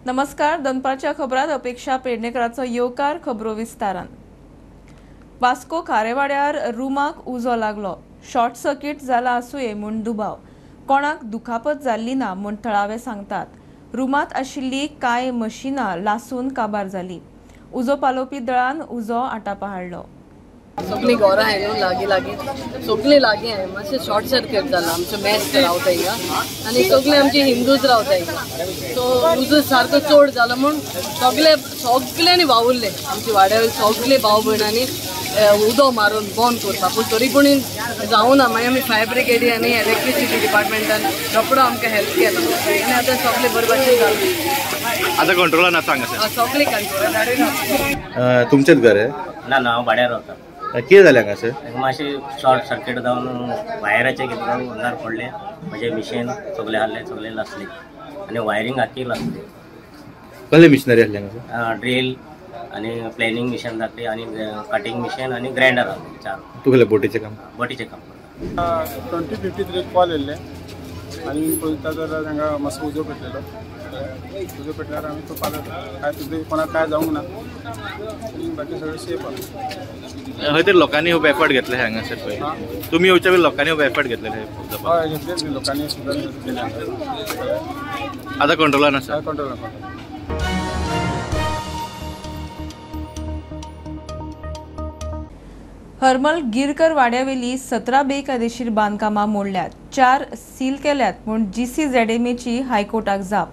नमस्कार. दनपारच्या खबरात अपेक्षा पेडणेकरांचो येवकार खबरो विस्तारान. वास्को खारेवाड्यार रुमाक उजो लागलो. शॉर्ट सर्किट जाला आसूये म्हूण दुबाव. कोणाक दुखापत जाल्ली ना म्हूण थळावे सांगतात. रुमांत आशिल्ली कांय मशिनां लासून काबार जाली. उजो पालोवपी दळान उजो आटापा हाडलो. सगळी घरां आहे न्हू लागीं सगळीं लागीं आहे. मातशें शॉर्ट सर्किट जाला. आमचे मेस्त रावता हिंगा आनी सगळे आमचे हिंदूच रावता हिंगा. सो उजो सारको चड जालो म्हूण सगळ्यांनी वावुरले. आमचे वाड्यावयले सगळे भाव भयणांनी उदो मारून बंद करता. पूण तरी पूण जावना. मागीर आमी फायर ब्रिगेडी आनी इलेक्ट्रिसिटी डिपार्टमेंटान रोखडो आमकां हेल्प केलो आनी आतां सगळे बरे भशेन जालें. आता कंट्रोलान आसा हांगासर? सगळे कंट्रोल. तुमचेच घर आहे? ना हांव भाड्यार रावता. कितें जालें हांगासर? मातशें शॉर्ट सर्किट जावन वायराचे कितें जावन उन्नार पडले. म्हणजे मिशीन सगळे हाडले, सगळे लासले आनी वायरींग आख्खी लासली. कसले मिशनरी आसले हांगासर? ड्रिल आनी प्लॅनिंग मिशीन जातली आनी कटिंग मिशीन आनी ग्राइंडर आसले 4. तुगेलें बोटीचें काम? बोटीचें काम करता. 2053 कॉल येयल्ले आनी पळयता जाल्यार तांकां मातसो उजो पेटलेलो. उजो पेटल्यार आमी तो पालत काय तुजें कोणाक काय जावंक ना आनी बाकी सगळें सेफ आसा. खंय तरी लोकांनी खूब एफर्ट घेतले हांगासर पळय. तुमी येवच्या वेळी लोकांनी खूब एफर्ट घेतलेले? हय घेतलेच न्ही लोकांनी सुद्दां केले. आतां कंट्रोलान आसा? कंट्रोल. हरमल गिरकर वाड्यावेली 17 बेकायदेशीर बांदकामां मोडल्यात. 4 सील केल्यात म्हूण GCZMAची हायकोर्टाक जाप.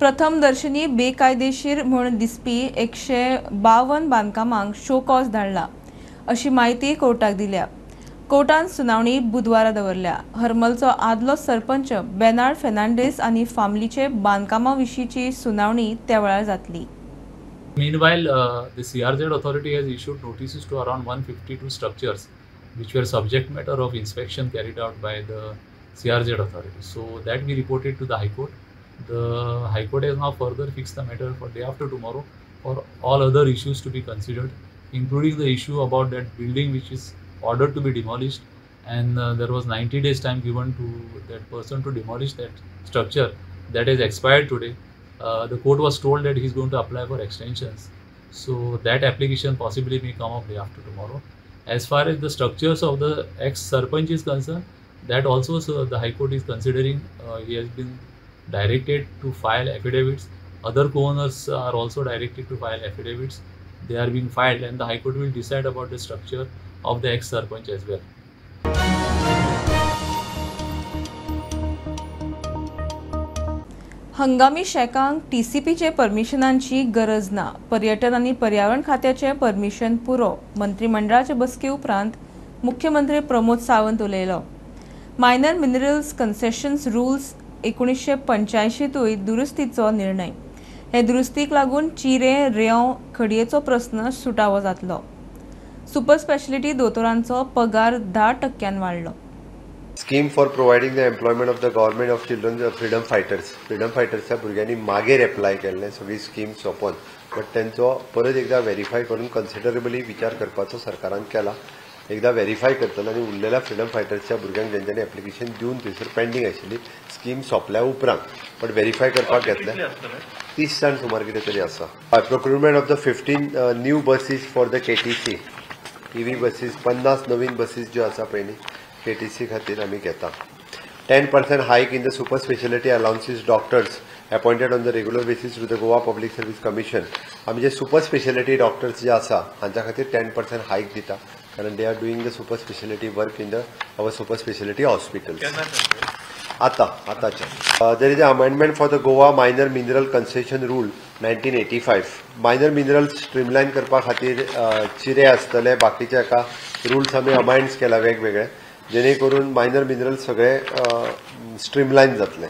प्रथम दर्शनी बेकायदेशीर म्हूण दिसपी 152 बांदकामांक शो कॉज धाडला अशी माहिती कोर्टाक दिल्या. कोर्टान सुनावणी बुधवारा दवरल्या. हरमलचो आदलो सरपंच बेनार्ड फेर्नांडीस आनी फामलीचे बांदकामां विशींची सुनावणी त्या वेळार जातली. Meanwhile, the CRZ authority has issued notices to around 152 structures which were subject matter of inspection carried out by the CRZ authority. So that we reported to the High Court. The High Court has now further fixed the matter for day after tomorrow for all other issues to be considered, including the issue about that building which is ordered to be demolished, and there was 90 days time given to that person to demolish that structure. That has expired today. The court was told that he is going to apply for extensions, so that application possibly may come up day after tomorrow. As far as the structures of the ex-sarpanch is concerned, that also the High Court is considering. He has been directed to file affidavits. Other co-owners are also directed to file affidavits. They are being filed and the High Court will decide about the structure of the ex-sarpanch as well. हंगामी शेकांक TCPचे परमिशनांची गरज ना. पर्यटन आनी पर्यावरण खात्याचे permission पुरो. मंत्रिमंडळाचे बसके उपरांत मुख्यमंत्री प्रमोद सावंत उलयलो. मायनर मिनरल्स कन्सेशन्स रुल्स 1985 दुरुस्तीचो निर्णय. हे दुरुस्तीक लागून चिरे रेंव खडयेचो प्रस्न सुटावो जातलो. सुपर स्पेशालिटी दोतोरांचो पगार 10% वाडलो. Scheme for providing the employment of the government of children freedom fighters. Freedom fightersच्या भुरग्यांनी मागीर एप्लाय केल्ले सगळी स्कीम सोंपोवन, बट तेंचो परत एकदा व्हेरीफाय करून कन्सिडरेबली विचार करपाचो सरकारान केला. एकदा व्हेरीफाय करतलो आनी उरलेल्या फ्रीडम फायटर्सच्या भुरग्यांक जेंच्यांनी एप्लिकेशन दिवन थंयसर पेंडींग आशिल्ली स्कीम सोंपल्या उपरांत बट व्हेरीफाय करपाक घेतले. 30 जाण सुमार कितें तरी आसा. Procurement of the 15 new buses for the KTC. EV buses 50 Naveen buses ज्यो आसा पळय न्ही KTC खातीर आमी घेता. 10% hike in the super speciality allowances doctors appointed on the regular basis to the Goa public service commission. आमी जे सुपर स्पेशालिटी डॉक्टर्स जे आसा हांच्या खातीर 10% हायक दिता कारण they are doing the super speciality work in the our super speciality hospitals. आतांच्या there is a amendment for the Goa minor mineral concession rule 1985. Minor minerals streamline करपा खातीर चिरे आसतले. बाकीचे एका रुल्स आमी अमेंड्स केला वेगवेगळे जेणे करून मायनर मिनरल्स सगळे स्ट्रीमलायन जातले.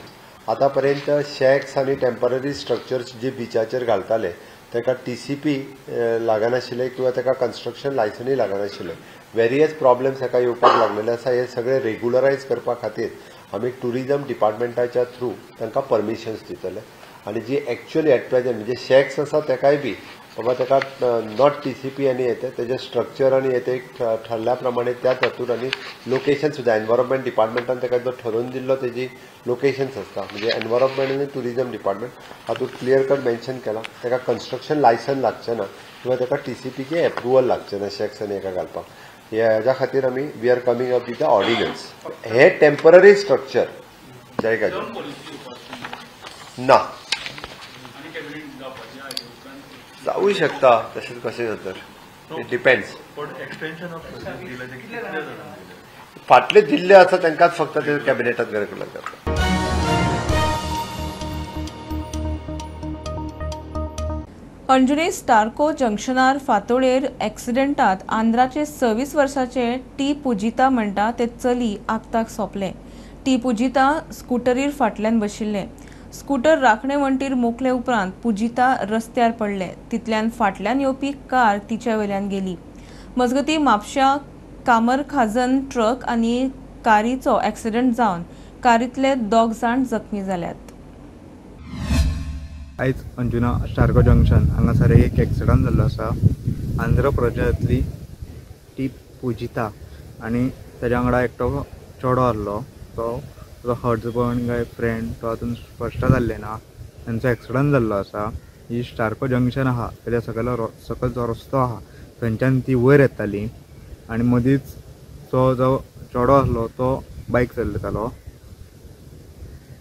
आतां पर्यंत शॅक्स आनी टेम्पररी स्ट्रक्चर्स जे बिचाचेर घालताले ताका TCP लागनाशिल्ले किंवा ताका कन्स्ट्रक्शन लायसनूय लागनाशिल्ले. वेरियस प्रॉब्लेम्स हाका येवपाक लागलेले आसा. हे सगळे रेग्युलरायज करपा खातीर आमी टुरिजम डिपार्टमेंटाच्या थ्रू तांकां परमिशन्स दितले आनी जी एक्चुअली एट प्रेझेंट म्हणजे शॅक्स आसा ताकाय बी बाबा ताका नॉट TCP आनी येते तेजे स्ट्रक्चर आनी येते ठरल्या प्रमाणे त्या तातूंत आनी लोकेशन सुद्दां एनवायरमेंट डिपार्टमेंटान ताका जो ठरोवन दिल्लो तेजी लोकेशन्स आसता म्हणजे एनवायरमेंट आनी टुरिजम डिपार्टमेंट हातूंत क्लियर कट मेन्शन केला ताका कन्स्ट्रक्शन लायसन लागचें ना किंवा ताका TCPचें एप्रुवल लागचें ना सेक्शन हेका घालपाक हेज्या खातीर आमी we are coming up with the ordinance हे टेम्पररी स्ट्रक्चर जय गाजी ना जाऊ शकता तशेंच कशें जाता इट डिपेंड्स फाटले जिल्ले आसा तांकांच फक्त ते कॅबिनेटात गरज जाता अंजुनी स्टार्को जंक्शनार फातोडेर एक्सिडेंटात आंध्राचे 26 वर्साचे टी पुजिता म्हणटा ते चली आगताक सोंपले. टी पुजिता स्कूटरीर फाटल्यान बशिल्ले. स्कूटर राखणे वणटीर मोकले उपरांत पुजिता रस्त्यार पडले. तितल्यान फाटल्यान येवपी कार तिच्या वयल्यान गेली. मजगतीं म्हापश्यां कामरखाजन ट्रक आनी कारीचो एक्सिडेंट जावन कारींतले 2 जाण जखमी जाल्यात. आयज अंजुना स्टार्को जंक्शन हांगासर एक एक्सिडंट जाल्लो आसा. आंध्र प्रदेशांतली टी पुजिता आनी ताच्या वांगडा एकटो चेडो आसलो. तो हजबंड काय फ्रेंड तो अजून स्पश्ट जाल्लें ना. तांचो एक्सिडंट जाल्लो आसा. ही स्टार्को जंक्शन आहा तेच्या सकयल जो रस्तो आहा थंयच्यान ती वयर येताली आनी मदींच तो जो चेडो आसलो तो बायक चलयतालो.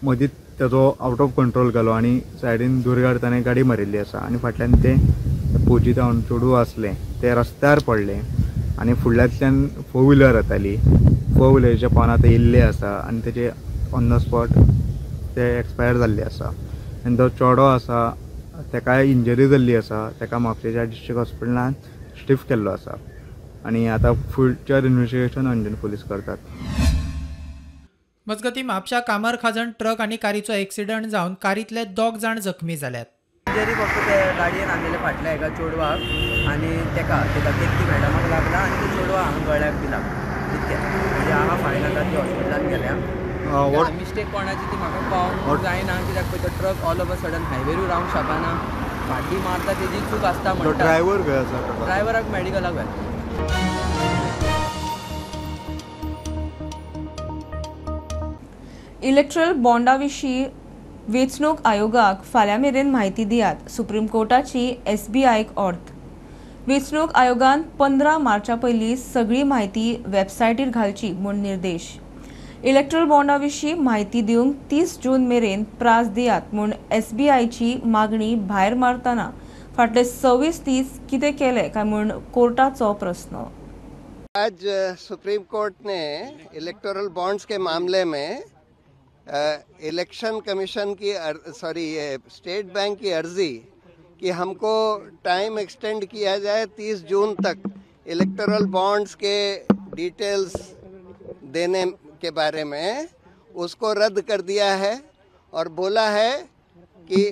मदींच ताजो आउट ऑफ कंट्रोल गेलो आनी सायडीन दुर्गार ताणें गाडी मारिल्ली आसा आनी फाटल्यान ते पुजिता चेडूं आसलें ते रस्त्यार पडले आनी फुडल्यांतल्यान 4 व्हिलर येताली. 4 व्हिलरीच्या पोंदा ते येयल्ले आसा आनी तेजे ऑन द स्पॉट ते एक्सपायर जाल्ले आसा. आनी तो चेडो आसा ताकाय इंजरी जाल्ली आसा. ताका म्हापशेच्या डिस्ट्रिक्ट हॉस्पिटलान शिफ्ट केल्लो आसा आनी आतां फ्युचर इन्व्हेस्टिगेशन अंजुना पुलीस करतात. मजगतीं म्हापशा कामरखाजन ट्रक आनी कारीचो एक्सिडंट जावन कारींतले 2 जाण जखमी जाल्यात. इंजरी फक्त ते गाडयेन आसलेले फाटल्या एका चेडवाक आनी ताका केतकी मॅडमाक लागला आनी ते चेडवा हांगा गळ्याक बी लागला. इतकें म्हणजे हांगा फायन आतां ती हॉस्पिटलान गेल्या. मिस्टेक कोणाची ती म्हाका पावूंक जायना कित्याक पळय तो truck all of a sudden हायवेरूय रावंक शकना. फाटी मारता तेजी चूक आसता म्हणटा. ड्रायव्हर खंय आसा? ड्रायव्हराक मॅडिकलाक घाल. इलेक्ट्रल बॉन्डा विशीं वेंचणूक आयोगाक फाल्यां मेरेन म्हायती दियात. सुप्रीम कोर्टाची SBIक अर्थ. वेंचणूक आयोगान 15 मार्चा पयलीं सगळी म्हायती वेबसायटीर घालची म्हूण निर्देश. इलेक्ट्रल बॉन्डा विशीं म्हायती दिवंक 30 जून मेरेन प्रास दियात म्हूण SBIची मागणी भायर मारतना फाटले 26 दीस कितें केलें काय म्हूण कोर्टाचो प्रस्न. आज सुप्रीम कोर्ट ने इलेक्टोरल बॉन्ड्स के मामले में इलेक्शन कमीशन की स्टेट बैंक की अर्जी कि हमको टाइम एक्सटेंड किया जाए 30 जून तक इलेक्टोरल बॉन्ड्स के डिटेल्स देने के बारे में, उसको रद्द कर दिया है और बोला है कि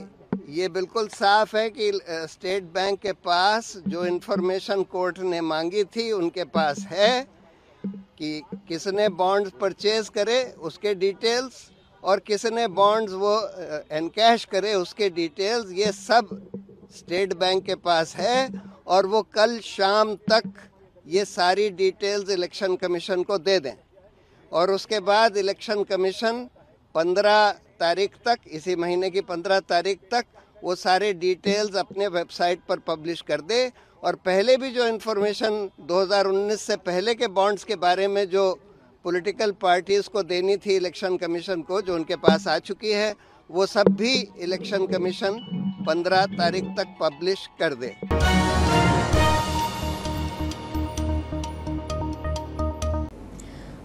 ये बिल्कुल साफ है कि स्टेट बैंक के पास जो इन्फॉर्मेशन कोर्ट ने मांगी थी उनके पास है कि किसने बॉन्ड्स परचेज करे उसके डिटेल्स और किसने बॉन्ड्स वो एनकैश करे उसके डिटेल्स, ये सब स्टेट बैंक के पास है और वो कल शाम तक ये सारी डिटेल्स इलेक्शन कमीशन को दे दें. और उसके बाद इलेक्शन कमीशन 15 तारीख तक, इसी महीने की 15 तारीख तक वो सारे डिटेल्स अपने वेबसाइट पर पब्लिश कर दे. और पहले भी जो इन्फॉर्मेशन 2019 से पहले के बॉन्ड्स के बारे में जो पॉलिटिकल पार्टीज़ को देनी थी इलेक्शन कमीशन को, जो उनके पास आ चुकी है, वो सब भी इलेक्शन कमीशन 15 तारीख तक पब्लिश कर दे.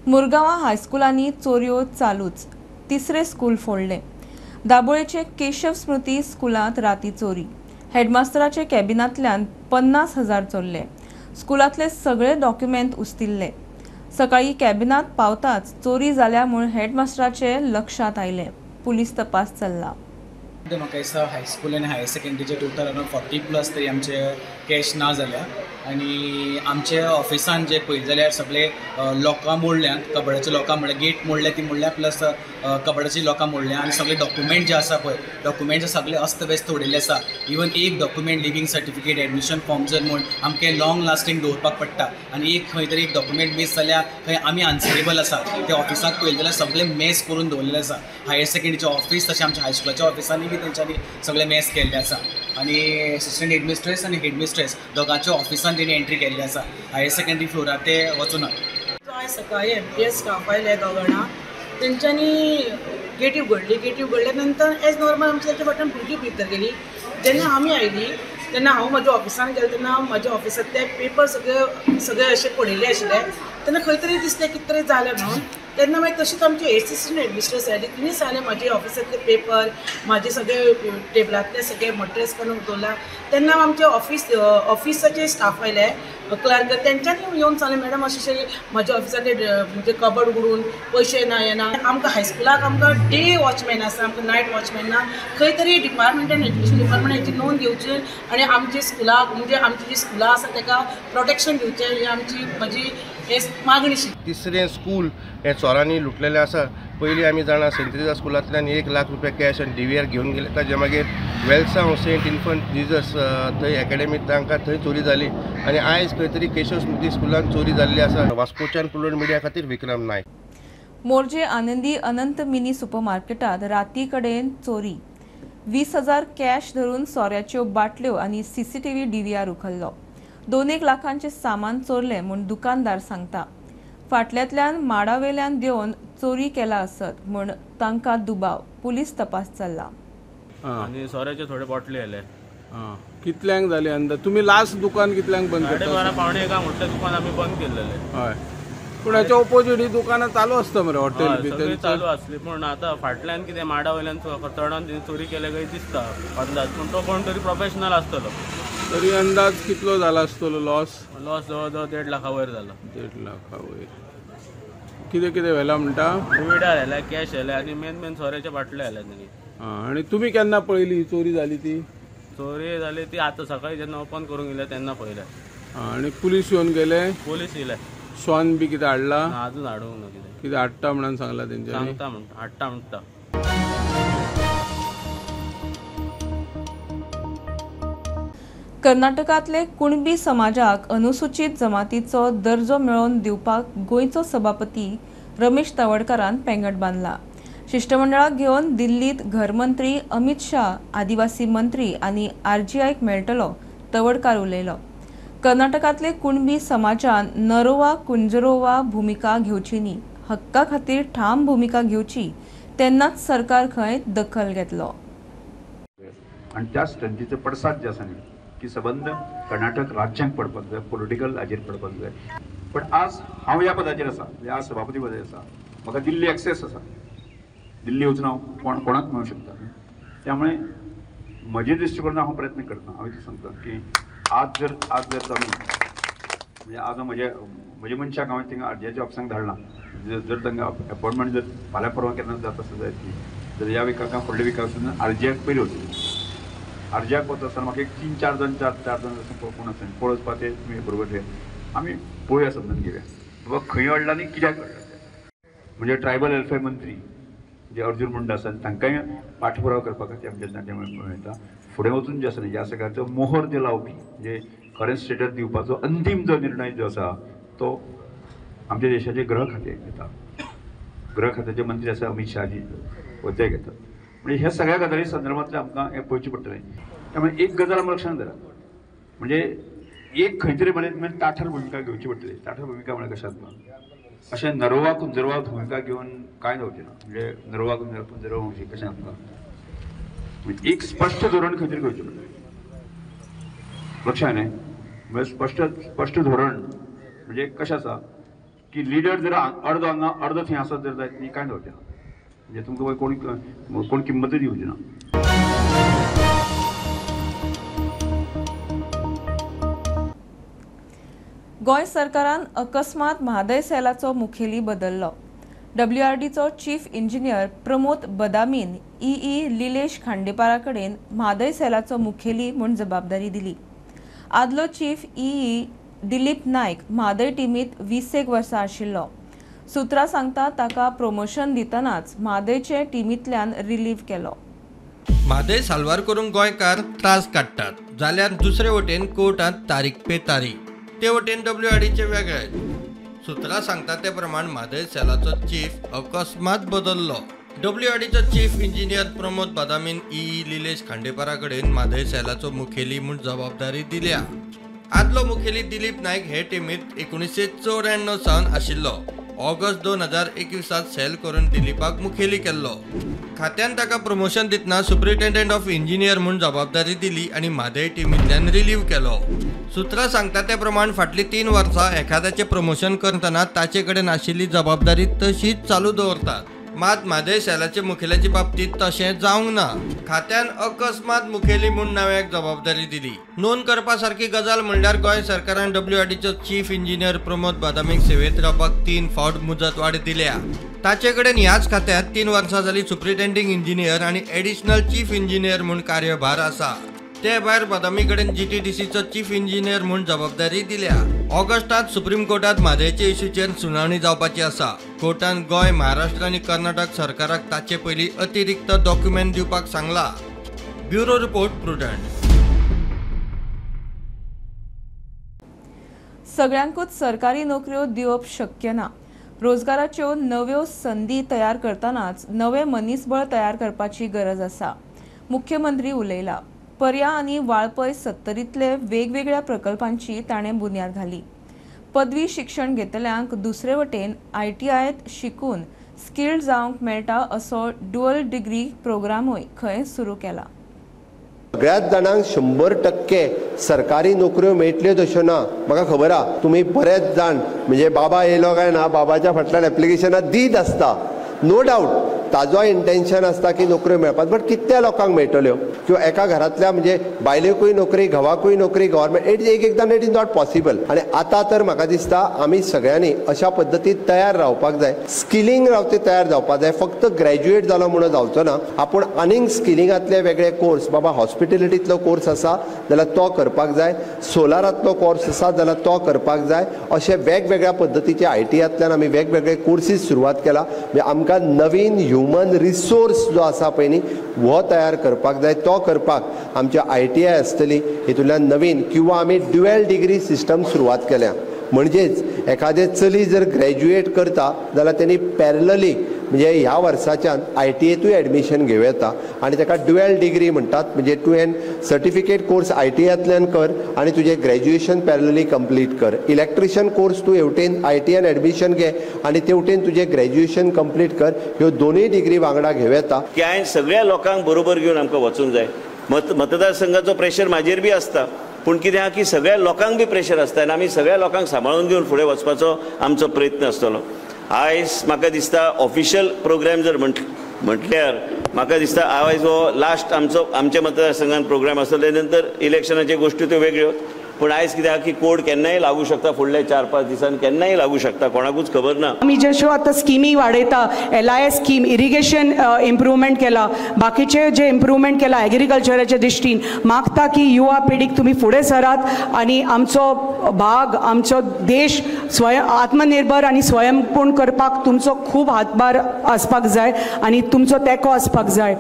मुरगांवा हायस्कुलांनी चोरयो चालूच. 3रे स्कूल फोडले. दाबोळेचे केशव स्मृती स्कुलांत राती चोरी. हेडमास्टराचे कॅबिनांतल्यान 50,000 चोरले. स्कुलांतले सगळे डॉक्युमेंट उस्तिल्ले. सकाळी कॅबिनात पावताच चोरी जाल्या म्हूण हेडमास्टराचे लक्षात आयले. पुलीस तपास चल्ला. म्हाका दिसता हायस्कूल आनी हायर सेकंडरीचे टोटल अरावंड 40+ तरी आमचे कॅश ना जाल्या. आनी आमचे ऑफिसान जे पळयत जाल्यार सगळे लॉकां मोडल्यात. कबडाचे लॉकां म्हणल्यार गेट मोडल्या ती मोडल्या, प्लस कबडाची लॉकां मोडल्या आनी सगळे डॉक्युमेंट जे आसा पळय डॉक्युमेंट सगळे अस्तव्यस्त उडयल्ले आसा. इवन एक document leaving certificate admission form जर म्हूण आमकां लॉंग लास्टींग दवरपाक पडटा आनी एक खंय तरी एक डॉक्युमेंट मिस जाल्यार थंय आमी आन्सरेबल आसा. त्या ऑफिसाक पळयलें जाल्यार सगळे मेस करून दवरलेले आसा. हायर सेकंडरीचें ऑफिस तशें आमच्या हायस्कुलाच्या ऑफिसांनी बी तेंच्यांनी सगळे मेस केल्ले आसा. आनी असिस्टंट हेडमिस्ट्रेस आनी हेडमिस्ट्रेस दोगांच्या ऑफिसान तेणी एंट्री केल्ली आसा. हायर सेकंडरी फ्लोरार ते वचूनात. आयज सकाळी MPS स्टाफ आयले 2 जाणां तेंच्यांनी गेटी उगडल्या नंतर एज नॉर्मल आमच्या ताच्या फाटल्यान भुरगीं भितर गेली. जेन्ना आमी आयली तेन्ना हांव म्हज्या ऑफिसान गेलें तेन्ना म्हज्या ऑफिसांतले पेपर सगळे अशे पडिल्ले आशिल्ले. तेन्ना खंय तरी दिसलें कितें तरी जालें म्हणून. तेन्ना मागीर तशीच आमची एसिस्टंट हेडमिस्ट्रेस आयली. तिणी सांगलें म्हाजे ऑफिसांतले पेपर म्हाजे सगळे टेबलांतले सगळे मटेरियल्स काडून दवरला. तेन्ना आमचे ऑफिसाचे स्टाफ आयले क्लर्क तेंच्यांनी येवन सांगलें मॅडम अशें म्हाज्या ऑफिसांतले म्हणजे कबड उगडून पयशे ना येना. आमकां हायस्कुलाक आमकां डे वॉचमॅन आसा आमकां नायट वॉचमॅन ना. खंय तरी डिपार्टमेंटान एज्युकेशन डिपार्टमेंटान हेची नोंद घेवची आनी आमची स्कुलाक म्हणजे आमची जी स्कुलां आसा ताका प्रोटेक्शन दिवचें ही आमची म्हजी मागणी. तिसरें स्कूल हे चोरांनी लुटलेलें आसा. पयलीं आमी जाणा सेंट तेरेसा स्कुलांतल्यान 1 लाख रुपया कॅश आनी DVR घेवन गेले. ताजे मागीर वेल्सा सेंट इन्फंट जिजस थंय एकेडमी तांकां थंय चोरी जाली आनी आयज खंय तरी केशव स्मृती स्कुलान चोरी जाल्ली आसा. वास्कोच्यान पुलोड मिडिया खातीर विक्रम नायक. मोर्जे आनंदी अनंत मिनी सुपरमार्केटात राती कडेन चोरी. 20,000 कॅश धरून सोऱ्याच्यो बाटल्यो आनी CCTV DVR उखल्लो. 2 लाखांचे सामान चोरले म्हूण दुकानदार सांगता. फाटल्यांतल्यान माडावेल्यान देवन चोरी केला आसत म्हूण तांकां दुबाव. पुलीस तपास चल्ला. आनी सोऱ्याचे थोडे बाटले आयले. कितल्यांक जाले अंदाज? तुमी लास्ट दुकान कितल्यांक बंद करता? 12:30 पावणे 1 म्हटलें दुकान आमी बंद केल्लेले. हय पूण हाच्या ऑपोजीट ही दुकानां चालू आसता मरे हॉटेल बी सगळी चालू आसली. पूण आतां फाटल्यान कितें माडा वयल्यान चोरान चोरी केले काय दिसता अंदाज. पूण तो कोण तरी प्रोफेशनल आसतलो. तरी अंदाज कितलो जाला आसतलो लॉस? जवळ 1.5 लाखा वयर जाला. 1.5 लाखा वयर. कितें कितें व्हेला म्हणटा? डिविडर व्हेला, कॅश व्हेले आनी मेन सोऱ्याचे बाटले व्हेले तेणी. आनी तुमी केन्ना पळयली चोरी जाली ती? चोरी जाली ती आतां सकाळी जेन्ना ओपन करूंक गेले तेन्ना पळयलें. आनी पुलीस येवन गेले? पुलीस येयले. श्वान बी कितें हाडला? अजून हाडूंक ना. कितें हाडटा म्हणून सांगला तेंच्यांनी? सांगता म्हणटा हाडटा म्हणटा. कर्नाटकांतले कुणबी समाजाक अनुसूचित जमातीचो दर्जो मेळोवन दिवपाक गोंयचो सभापती रमेश तवडकरान पेंगट बांदला. शिष्टमंडळाक घेवन दिल्लीत घरमंत्री अमित शाह, आदिवासी मंत्री आनी RGIक मेळटलो, तवडकार उलयलो. कर्नाटकांतले कुणबी समाजान नरोवा कुंजरोवा भुमिका घेवची न्ही, हक्का खातीर ठाम भुमिका घेवची, तेन्नाच सरकार खंय दखल घेतलो. आनी त्या स्ट्रेंथीचे पडसाद जे आसा न्ही की संबंध कर्नाटक राज्यांक पडपाक जाय, पॉलिटिकल हाजेर पडपाक जाय. पण आज हांव ह्या पदाचेर आसा, ह्या सभापती पदाचेर आसा. म्हाका दिल्ली एक्सेस आसा. दिल्ली वचून हांव कोणाक मेळूं शकता. त्यामुळे म्हजे दृश्टीकोनान हांव प्रयत्न करता. हांव इतलें सांगता की आज जर आमी म्हणजे आज म्हज्या मनशाक हांवें थिंगा RGIच्या ऑफिसांक धाडलां. जर तांकां अपॉयंटमेंट जर फाल्यां परवां केन्ना जाता आसत जायत जाल्यार ह्या विकाक फुडल्या विकाक वचून RGIक पयलीं वचून RGIक वता आसतना म्हाका एक 3-4 जाण 4 जाण कोण आसा पळोवपा ते तुमी बरोबर ते आमी पळोवया समजून घेवया बाबा खंय अडला आनी कित्याक अडला. म्हणजे ट्रायबल वेलफेअर मंत्री जे अर्जुन मुंडा आसा तांकांय पाठपुरावा करपा खातीर आमच्या नाट्य येता. फुडें वचून जे आसा न्ही ह्या सगळ्याचो मोहर जे लावपी जे खरें स्टेटस दिवपाचो अंतीम जो निर्णय जो आसा तो आमच्या देशाचे गृह खातें घेता. गृह खात्याचे मंत्री आसा अमित शाहजी व ते घेतात. म्हणजे ह्या सगळ्या गजाली संदर्भांतले आमकां हें पळोवचें पडटलें. त्यामुळे एक गजाल आमी लक्षांत धरा म्हणजे एक खंय तरी म्हळ्यार ताठर भुमिका घेवची पडटली. ताठर भुमिका म्हळ्यार कशांत अशें नरोवा कुंजरवा भुमिका घेवन कांय जावचें ना. म्हणजे नरोवा कुंजरवा कशें आमकां एक स्पश्ट धोरण खंय तरी घेवचें पडटलें. लक्षांत न्ही म्हणजे स्पश्ट धोरण म्हणजे कशें आसा की लिडर जर अर्द हांगा अर्द थंय आसत जर जायत न्ही कांय जावचें ना. म्हणजे तुमकां कोण किंमत दिवची ना. गोंय सरकारान अकस्मात म्हादय सेलाचो मुखेली बदल्लो. WRDचो चीफ इंजिनियर प्रमोद बदामीन EE लिलेश खांडेपारा कडेन म्हादय सेलाचो मुखेली म्हूण जबाबदारी दिली. आदलो चीफ EE दिलीप नायक म्हादय टिमीत 20 वर्सां आशिल्लो. सुत्रां सांगता ताका प्रमोशन दितनाच म्हादयचे टिमींतल्यान रिलीव केलो. म्हादय साल्वार करून गोंयकार त्रास काडटात जाल्यार दुसरे वटेन कोर्टांत तारीख पे तारीख, ते वटेन WRDचे वेगळे. सुत्रां सांगता ते प्रमाण म्हादय सेलाचो चीफ अकस्मात बदल्लो. WRDचो चीफ इंजिनियर प्रमोद बादामीन निलेश खांडेपारा कडेन म्हादय सेलाचो मुखेली म्हूण जबाबदारी दिल्या. आदलो मुखेली दिलीप नायक हे टिमींत 1994 सावन आशिल्लो. ऑगस्ट 2021 सेल करून दिलीपाक मुखेली केल्लो. खात्यान ताका प्रमोशन दितना सुप्रिटेंडंट ऑफ इंजिनियर म्हूण जबाबदारी दिली आनी म्हादय टिमींतल्यान रिलीव केलो. सुत्रां सांगता ते प्रमाण फाटलीं 3 वर्सां एखाद्याचें प्रमोशन करतना ताचे कडेन आशिल्ली जबाबदारी तशीच चालू दवरतात. मात म्हादय सेलाचे मुखेल्याचे बाबतींत तशें जावंक ना. खात्यान अकस्मात मुखेली म्हूण नव्याक जबाबदारी दिली. नोंद करपा सारकी गजाल म्हणल्यार गोंय सरकारान WRDचो चीफ इंजिनियर प्रमोद बादामीक सेवेत रावपाक 3 फावट मुजत वाड दिल्या. ताचे कडेन ह्याच खात्यांत 3 वर्सां जाली सुप्रिटेंडिंग इंजिनियर आनी एडिशनल चीफ इंजिनियर म्हूण कार्यभार आसा. ते भायर बादामी कडेन GTDCचो चीफ इंजिनियर म्हूण जबाबदारी दिल्या. ऑगस्टांत सुप्रीम कोर्टांत म्हादयचे इश्यूचेर सुनावणी जावपाची आसा. कोर्टान गोंय, महाराष्ट्र आनी कर्नाटक सरकाराक ताचे पयलीं अतिरिक्त डॉक्युमेंट दिवपाक सांगला. Bureau report prudent. सगळ्यांकूच सरकारी नोकऱ्यो दिवप शक्य ना. रोजगाराच्यो नव्यो संदी तयार करतनाच नवे मनीसबळ तयार करपाची गरज आसा. मुख्यमंत्री उलयला. पर्या आनी वाळपय सत्तरींतले वेगवेगळ्या प्रकल्पांची ताणें बुन्याद घाली. पदवी शिक्षण घेतल्यांक दुसरे वटेन ITIत शिकून स्किल्ड जावंक मेळटा असो ड्युअल डिग्री प्रोग्रामूय खंय सुरू केला. सगळ्याच जाणांक 100% सरकारी नोकऱ्यो मेळटल्यो तश्यो ना. म्हाका खबर आहा तुमी बरेच जाण म्हणजे बाबा येयलो काय ना बाबाच्या फाटल्यान एप्लिकेशनां दीत आसता. नो डावट ताजो इंटेंशन आसता की नोकऱ्यो मेळपाक, बट कितल्या लोकांक मेळटल्यो किंवा एका घरांतल्या म्हणजे बायलेकूय नोकरी घोवाकूय नोकरी गव्हर्मेंट एकदां इट इज नॉट पॉसिबल. आनी आतां तर म्हाका दिसता आमी सगळ्यांनी अशा पद्दतीन तयार रावपाक जाय. स्किलिंग रावते तयार जावपाक जाय. फक्त ग्रॅज्युएट जालो म्हणून जावचो ना. आपूण आनीक स्किलिंगांतले वेगळे कोर्स, बाबा हॉस्पिटॅलिटींतलो कोर्स आसा जाल्यार तो करपाक जाय, सोलारांतलो कोर्स आसा जाल्यार तो करपाक जाय. अशे वेगवेगळ्या पद्दतीचे ITIंतल्यान आमी वेगवेगळे कोर्सीस सुरवात केला. म्हणजे आमकां नवीन ह्युमन रिसोर्स जो आसा पळय न्ही हो तयार करपाक जाय. तो करपाक आमच्या ITI आसतली हितूंतल्यान नवीन किंवा आमी ड्युअल डिग्री सिस्टम सुरवात केल्या. म्हणजेच एखादे चली जर ग्रॅज्युएट करता जाल्यार त्यांनी पॅरलली म्हणजे ह्या वर्साच्यान ITIतूय एडमिशन घेवं येता आनी ताका ड्युअल डिग्री म्हणटात. म्हणजे तुवें सर्टिफिकेट कोर्स ITIंतल्यान कर आनी तुजें ग्रॅज्युएशन पॅरलली कंप्लीट कर. इलेक्ट्रिशियन कोर्स तूं हेवटेन ITIन एडमिशन घे आनी तेवटेन तुजें ग्रॅज्युएशन कंप्लीट कर. ह्यो दोनूय डिग्री वांगडा घेवं येता. की हांवें सगळ्या लोकांक बरोबर घेवन आमकां वचूंक जाय. मतदारसंघाचो प्रेशर म्हाजेर बी आसता, पूण कितें आहा की सगळ्या लोकांक बी प्रेशर आसता आनी आमी सगळ्या लोकांक सांबाळून घेवन फुडें वचपाचो आमचो प्रयत्न आसतलो. आयज म्हाका दिसता ऑफिशियल प्रोग्राम जर म्हटल्यार म्हाका दिसता आयज हो लास्ट आमच्या मतदारसंघान प्रोग्राम आसतलो. ते नंतर इलेक्शनाच्यो गोश्टी त्यो वेगळ्यो, पूण आयज कितें आहा की कोड केन्नाय लागू शकता. फुडल्या 4-5 दिसांनी केन्नाय लागू शकता, कोणाकूच खबर ना. आमी ज्यो आतां स्किमी वाडयता, LIS स्कीम, इरिगेशन इम्प्रुवमेंट केला, बाकीचे जे इम्प्रुवमेंट केला एग्रीकल्चराच्या दृश्टीन, मागता की युवा पिढीक तुमी फुडें सरात आनी आमचो भाग, आमचो देश आत्मनिर्भर आनी स्वयंपूर्ण करपाक तुमचो खूब हातभार आसपाक जाय आनी तुमचो तेंको आसपाक जाय.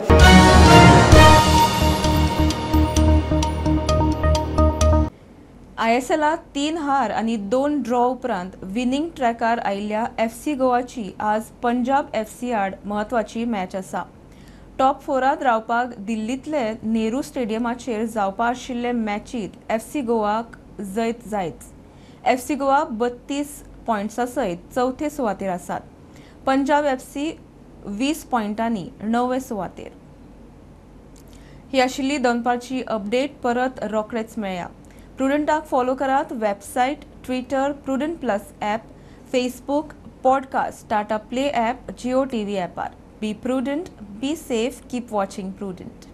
ISLात 3 हार आनी 2 ड्रॉ उपरांत विनिंग ट्रॅकार आयिल्ल्या FC गोवाची आज पंजाब FC आड म्हत्वाची मॅच आसा. टॉप 4 रावपाक दिल्लींतले नेहरू स्टेडियमाचेर जावपा आशिल्ले मॅचींत FC गोवाक जैत जायत. FC गोवा 32 पॉयंट्सां सयत 4थे सुवातेर आसात. पंजाब FC 20 पॉयंटांनी 9वे सुवातेर. ही आशिल्ली दनपारची अपडेट. परत रोखडेच मेळया. प्रुडंटाक फॉलो करात. Website, Twitter, Prudent plus app, Facebook, podcast, Tata play app, Jio TV ॲपार. Be Prudent, be safe, keep watching prudent.